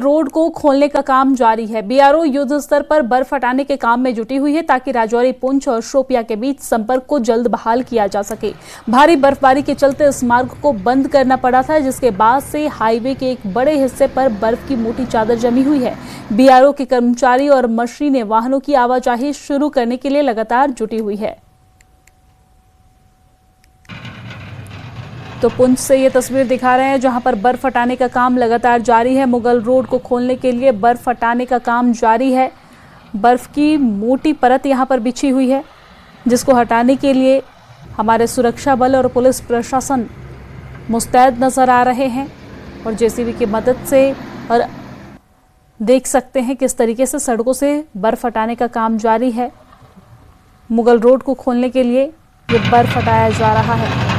Road को खोलने का काम जारी है। बीआरओ युद्ध स्तर पर बर्फ हटाने के काम में जुटी हुई है ताकि राजौरी, पुंछ और शोपिया के बीच संपर्क को जल्द बहाल किया जा सके। भारी बर्फबारी के चलते इस मार्ग को बंद करना पड़ा था, जिसके बाद से हाईवे के एक बड़े हिस्से पर बर्फ की मोटी चादर जमी हुई है। बीआरओ के कर्मचारी और मशीनें वाहनों की आवाजाही शुरू करने के लिए लगातार जुटी हुई है। तो पुंछ से ये तस्वीर दिखा रहे हैं जहां पर बर्फ हटाने का काम लगातार जारी है। मुगल रोड को खोलने के लिए बर्फ हटाने का काम जारी है। बर्फ की मोटी परत यहां पर बिछी हुई है, जिसको हटाने के लिए हमारे सुरक्षा बल और पुलिस प्रशासन मुस्तैद नजर आ रहे हैं और जेसीबी की मदद से। और देख सकते हैं किस तरीके से सड़कों से बर्फ हटाने का काम जारी है। मुगल रोड को खोलने के लिए ये बर्फ हटाया जा रहा है।